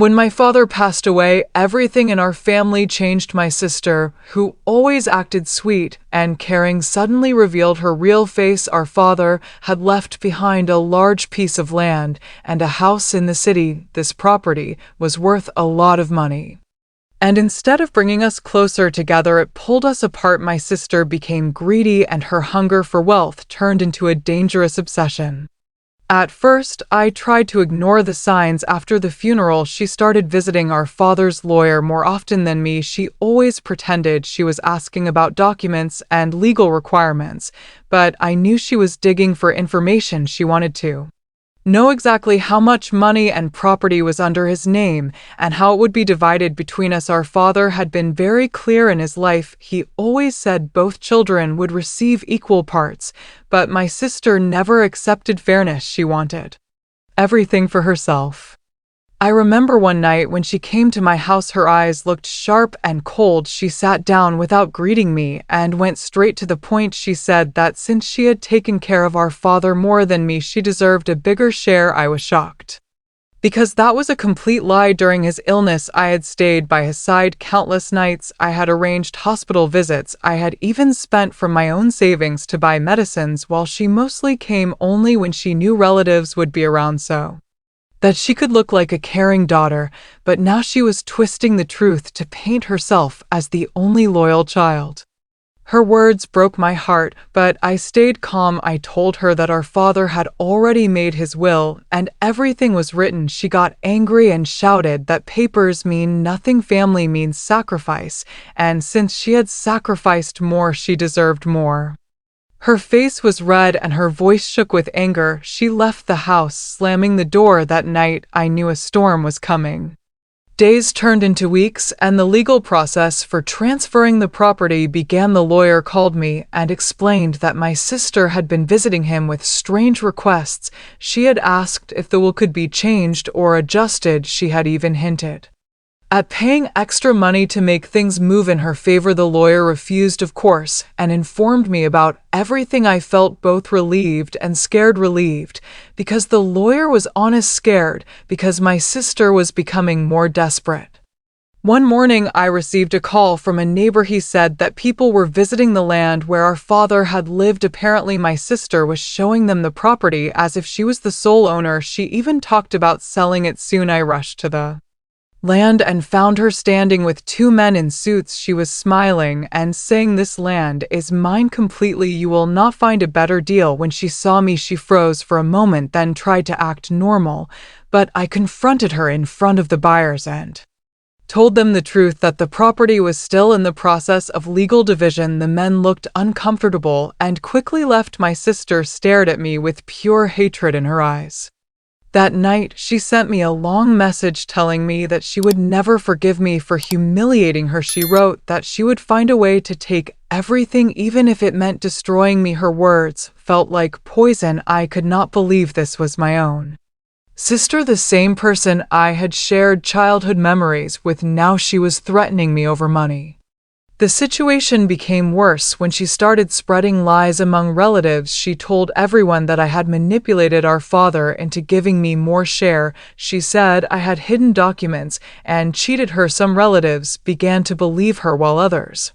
When my father passed away, everything in our family changed. My sister, who always acted sweet and caring, suddenly revealed her real face. Our father had left behind a large piece of land and a house in the city. This property was worth a lot of money. And instead of bringing us closer together, it pulled us apart. My sister became greedy, and her hunger for wealth turned into a dangerous obsession. At first, I tried to ignore the signs. After the funeral, she started visiting our father's lawyer more often than me. She always pretended she was asking about documents and legal requirements, but I knew she was digging for information she wanted to know exactly how much money and property was under his name and how it would be divided between us. Our father had been very clear in his life. He always said both children would receive equal parts, but my sister never accepted fairness. She wanted everything for herself. I remember one night when she came to my house, her eyes looked sharp and cold. She sat down without greeting me and went straight to the point. She said that since she had taken care of our father more than me, she deserved a bigger share. I was shocked, because that was a complete lie. During his illness, I had stayed by his side countless nights. I had arranged hospital visits. I had even spent from my own savings to buy medicines, while she mostly came only when she knew relatives would be around, so that she could look like a caring daughter. But now she was twisting the truth to paint herself as the only loyal child. Her words broke my heart, but I stayed calm. I told her that our father had already made his will and everything was written. She got angry and shouted that papers mean nothing, family means sacrifice, and since she had sacrificed more, she deserved more. Her face was red and her voice shook with anger. She left the house, slamming the door. That night, I knew a storm was coming. Days turned into weeks, and the legal process for transferring the property began. The lawyer called me and explained that my sister had been visiting him with strange requests. She had asked if the will could be changed or adjusted. She had even hinted at paying extra money to make things move in her favor. The lawyer refused, of course, and informed me about everything. I felt both relieved and scared. Relieved because the lawyer was honest, scared because my sister was becoming more desperate. One morning, I received a call from a neighbor. He said that people were visiting the land where our father had lived. Apparently, my sister was showing them the property as if she was the sole owner. She even talked about selling it soon. I rushed to the land and found her standing with two men in suits. She was smiling and saying, "This land is mine completely. You will not find a better deal." When she saw me, she froze for a moment, then tried to act normal, but I confronted her in front of the buyers and told them the truth, that the property was still in the process of legal division. The men looked uncomfortable and quickly left. My sister stared at me with pure hatred in her eyes. That night, she sent me a long message telling me that she would never forgive me for humiliating her. She wrote that she would find a way to take everything, even if it meant destroying me. Her words felt like poison. I could not believe this was my own sister, the same person I had shared childhood memories with. Now she was threatening me over money. The situation became worse when she started spreading lies among relatives. She told everyone that I had manipulated our father into giving me more share. She said I had hidden documents and cheated her. Some relatives began to believe her while others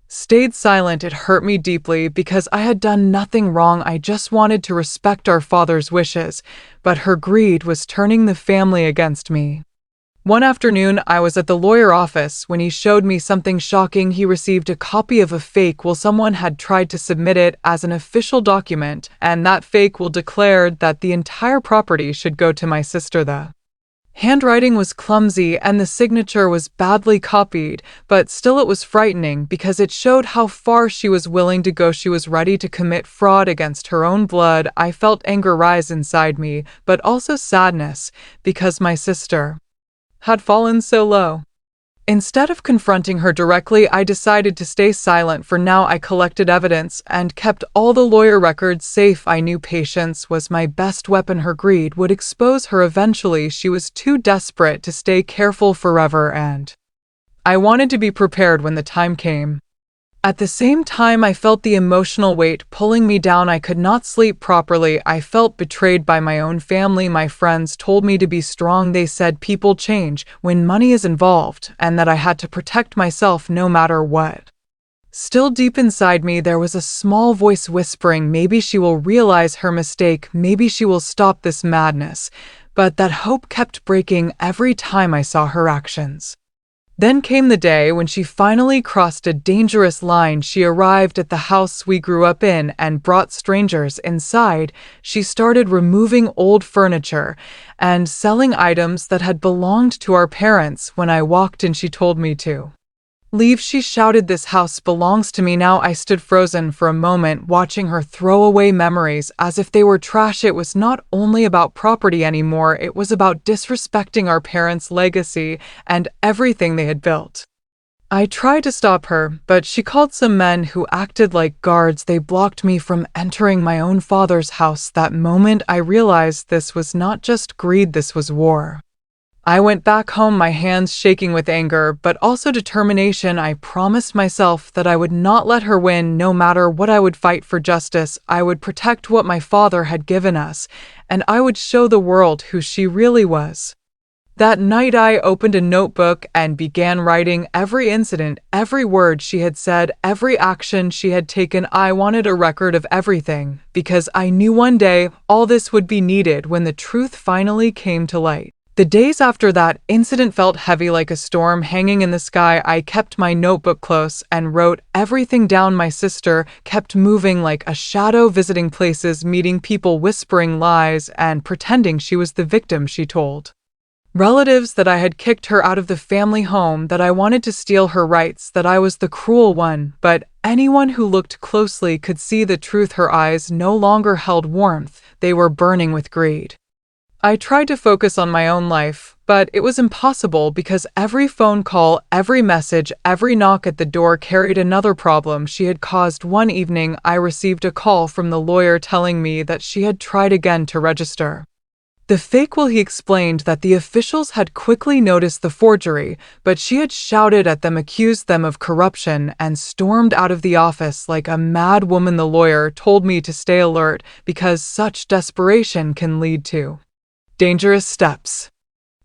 stayed silent. It hurt me deeply because I had done nothing wrong. I just wanted to respect our father's wishes, but her greed was turning the family against me. One afternoon, I was at the lawyer office when he showed me something shocking. He received a copy of a fake will. Someone had tried to submit it as an official document, and that fake will declared that the entire property should go to my sister. The handwriting was clumsy and the signature was badly copied, but still it was frightening because it showed how far she was willing to go. She was ready to commit fraud against her own blood. I felt anger rise inside me, but also sadness because my sister had fallen so low. Instead of confronting her directly, I decided to stay silent. For now, I collected evidence and kept all the lawyer records safe. I knew patience was my best weapon. Her greed would expose her eventually. She was too desperate to stay careful forever, and I wanted to be prepared when the time came. At the same time, I felt the emotional weight pulling me down. I could not sleep properly. I felt betrayed by my own family. My friends told me to be strong. They said people change when money is involved and that I had to protect myself no matter what. Still deep inside me, there was a small voice whispering, maybe she will realize her mistake, maybe she will stop this madness. But that hope kept breaking every time I saw her actions. Then came the day when she finally crossed a dangerous line. She arrived at the house we grew up in and brought strangers inside. She started removing old furniture and selling items that had belonged to our parents. When I walked in, she told me to leave. She shouted, "This house belongs to me now." I stood frozen for a moment, watching her throw away memories as if they were trash. It was not only about property anymore, it was about disrespecting our parents' legacy and everything they had built. I tried to stop her, but she called some men who acted like guards. They blocked me from entering my own father's house. That moment I realized this was not just greed, this was war. I went back home, my hands shaking with anger, but also determination. I promised myself that I would not let her win. No matter what, I would fight for justice. I would protect what my father had given us, and I would show the world who she really was. That night, I opened a notebook and began writing every incident, every word she had said, every action she had taken. I wanted a record of everything, because I knew one day all this would be needed when the truth finally came to light. The days after that incident felt heavy, like a storm hanging in the sky. I kept my notebook close and wrote everything down. My sister kept moving like a shadow, visiting places, meeting people, whispering lies, and pretending she was the victim. She told relatives that I had kicked her out of the family home, that I wanted to steal her rights, that I was the cruel one. But anyone who looked closely could see the truth. Her eyes no longer held warmth, they were burning with greed. I tried to focus on my own life, but it was impossible because every phone call, every message, every knock at the door carried another problem she had caused. One evening, I received a call from the lawyer telling me that she had tried again to register the fake will. He explained that the officials had quickly noticed the forgery, but she had shouted at them, accused them of corruption, and stormed out of the office like a mad woman. The lawyer told me to stay alert because such desperation can lead to dangerous steps.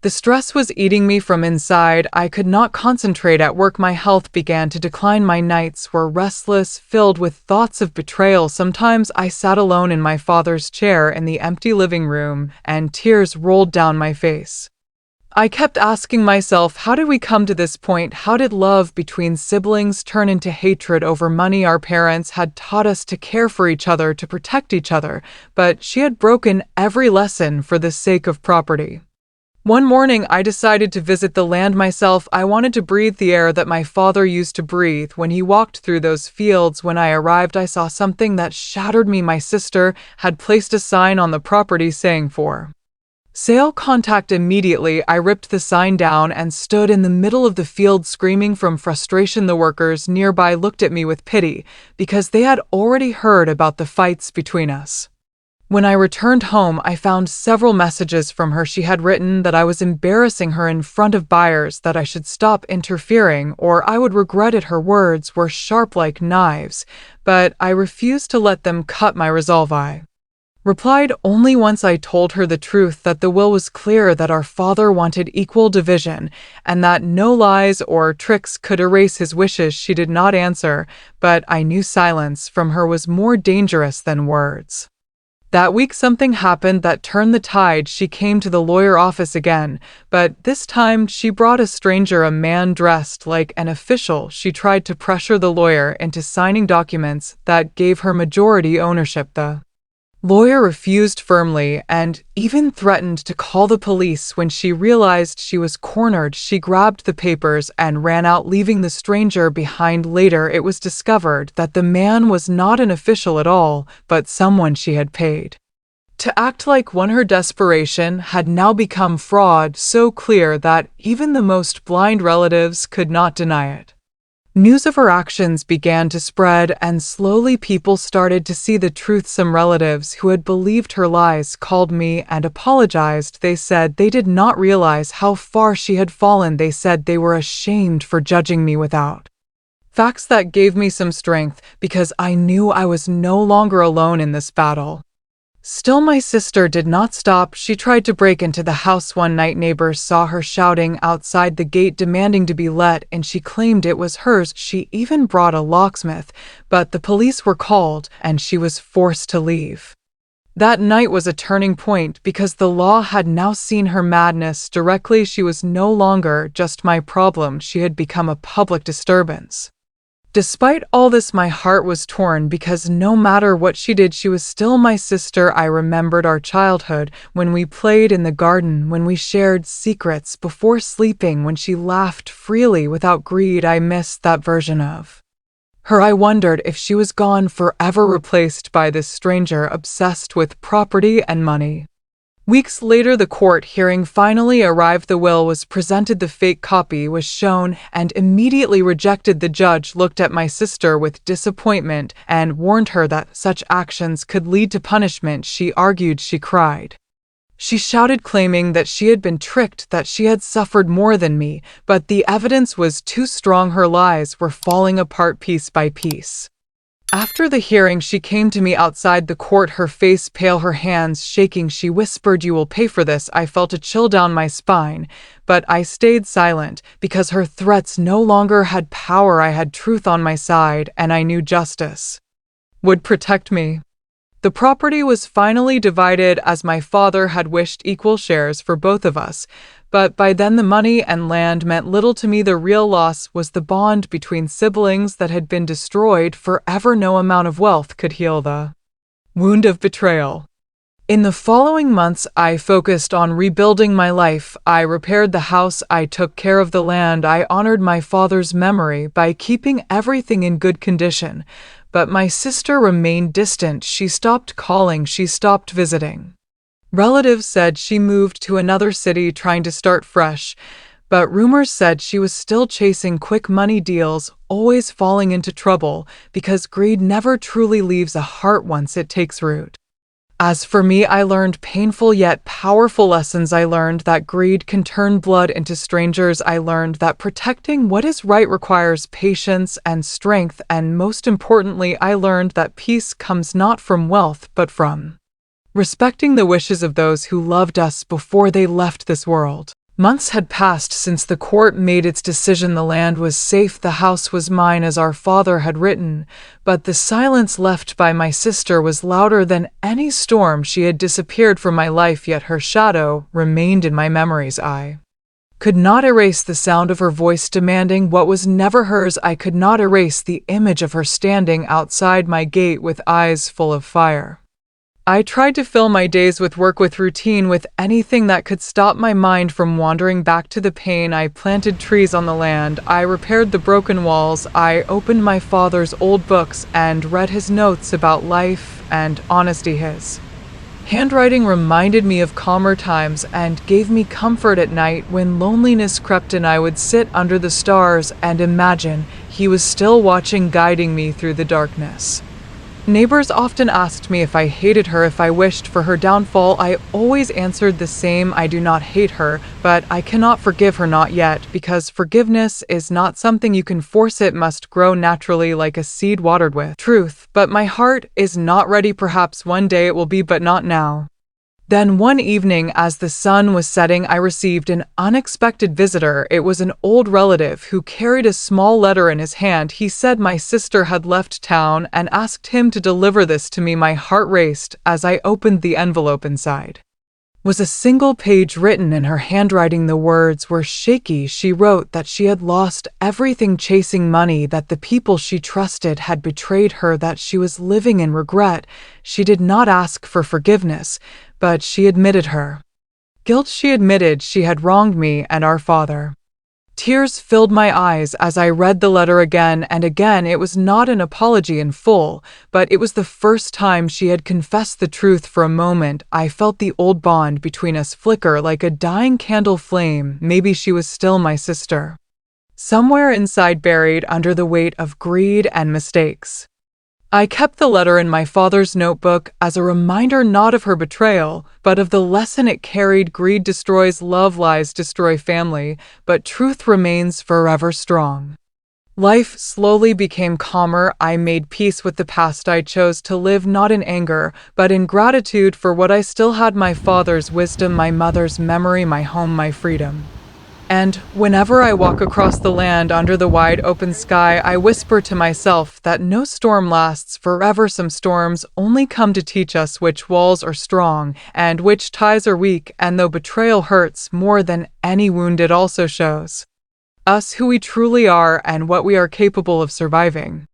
The stress was eating me from inside. I could not concentrate at work. My health began to decline. My nights were restless, filled with thoughts of betrayal. Sometimes I sat alone in my father's chair in the empty living room, and tears rolled down my face. I kept asking myself, how did we come to this point? How did love between siblings turn into hatred over money? Our parents had taught us to care for each other, to protect each other, but she had broken every lesson for the sake of property. One morning, I decided to visit the land myself. I wanted to breathe the air that my father used to breathe when he walked through those fields. When I arrived, I saw something that shattered me. My sister had placed a sign on the property saying for sale. Contact immediately. I ripped the sign down and stood in the middle of the field screaming from frustration. The workers nearby looked at me with pity because they had already heard about the fights between us. When I returned home, I found several messages from her. She had written that I was embarrassing her in front of buyers, that I should stop interfering or I would regret it. Her words were sharp like knives, but I refused to let them cut my resolve. I replied only once. I told her the truth, that the will was clear, that our father wanted equal division, and that no lies or tricks could erase his wishes. She did not answer, but I knew silence from her was more dangerous than words. That week, something happened that turned the tide. She came to the lawyer office again, but this time she brought a stranger, a man dressed like an official. She tried to pressure the lawyer into signing documents that gave her majority ownership. The lawyer refused firmly and even threatened to call the police. When she realized she was cornered, she grabbed the papers and ran out, leaving the stranger behind. Later, it was discovered that the man was not an official at all, but someone she had paid to act like one. Her desperation had now become fraud, so clear that even the most blind relatives could not deny it. News of her actions began to spread, and slowly people started to see the truth. Some relatives who had believed her lies called me and apologized. They said they did not realize how far she had fallen. They said they were ashamed for judging me without Facts that gave me some strength because I knew I was no longer alone in this battle. Still, my sister did not stop. She tried to break into the house one night. Neighbors saw her shouting outside the gate demanding to be let, and she claimed it was hers. She even brought a locksmith, but the police were called and she was forced to leave. That night was a turning point because the law had now seen her madness directly. She was no longer just my problem, she had become a public disturbance. Despite all this, my heart was torn because no matter what she did, she was still my sister. I remembered our childhood, when we played in the garden, when we shared secrets before sleeping, when she laughed freely without greed. I missed that version of her. I wondered if she was gone forever, replaced by this stranger obsessed with property and money. Weeks later, the court hearing finally arrived. The will was presented, the fake copy was shown, and immediately rejected. The judge looked at my sister with disappointment and warned her that such actions could lead to punishment. She argued, she cried. She shouted, claiming that she had been tricked, that she had suffered more than me, but the evidence was too strong. Her lies were falling apart piece by piece. After the hearing, she came to me outside the court, her face pale, her hands shaking. She whispered, "You will pay for this." I felt a chill down my spine, but I stayed silent because her threats no longer had power. I had truth on my side, and I knew justice would protect me. The property was finally divided as my father had wished, equal shares for both of us. But by then the money and land meant little to me. The real loss was the bond between siblings that had been destroyed forever. No amount of wealth could heal the wound of betrayal. In the following months, I focused on rebuilding my life. I repaired the house, I took care of the land, I honored my father's memory by keeping everything in good condition. But my sister remained distant. She stopped calling, she stopped visiting. Relatives said she moved to another city trying to start fresh, but rumors said she was still chasing quick money deals, always falling into trouble, because greed never truly leaves a heart once it takes root. As for me, I learned painful yet powerful lessons. I learned that greed can turn blood into strangers. I learned that protecting what is right requires patience and strength, and most importantly, I learned that peace comes not from wealth but from respecting the wishes of those who loved us before they left this world. Months had passed since the court made its decision. The land was safe, the house was mine as our father had written, but the silence left by my sister was louder than any storm. She had disappeared from my life, yet her shadow remained in my memories. I could not erase the sound of her voice demanding what was never hers. I could not erase the image of her standing outside my gate with eyes full of fire. I tried to fill my days with work, with routine, with anything that could stop my mind from wandering back to the pain. I planted trees on the land, I repaired the broken walls, I opened my father's old books and read his notes about life and honesty. His handwriting reminded me of calmer times and gave me comfort at night. When loneliness crept in, I would sit under the stars and imagine he was still watching, guiding me through the darkness. Neighbors often asked me if I hated her, if I wished for her downfall. I always answered the same: I do not hate her, but I cannot forgive her, not yet, because forgiveness is not something you can force. It must grow naturally like a seed watered with truth. But my heart is not ready. Perhaps one day it will be, but not now. Then one evening, as the sun was setting, I received an unexpected visitor. It was an old relative who carried a small letter in his hand. He said my sister had left town and asked him to deliver this to me. My heart raced as I opened the envelope. Inside was a single page written in her handwriting. The words were shaky. She wrote that she had lost everything chasing money, that the people she trusted had betrayed her, that she was living in regret. She did not ask for forgiveness, but she admitted her guilt. She admitted she had wronged me and our father. Tears filled my eyes as I read the letter again and again. It was not an apology in full, but it was the first time she had confessed the truth. For a moment, I felt the old bond between us flicker like a dying candle flame. Maybe she was still my sister, somewhere inside, buried under the weight of greed and mistakes. I kept the letter in my father's notebook as a reminder, not of her betrayal, but of the lesson it carried. Greed destroys love, lies destroy family, but truth remains forever strong. Life slowly became calmer. I made peace with the past. I chose to live not in anger, but in gratitude for what I still had: my father's wisdom, my mother's memory, my home, my freedom. And whenever I walk across the land under the wide open sky, I whisper to myself that no storm lasts forever. Some storms only come to teach us which walls are strong and which ties are weak, and though betrayal hurts more than any wound, it also shows us who we truly are and what we are capable of surviving.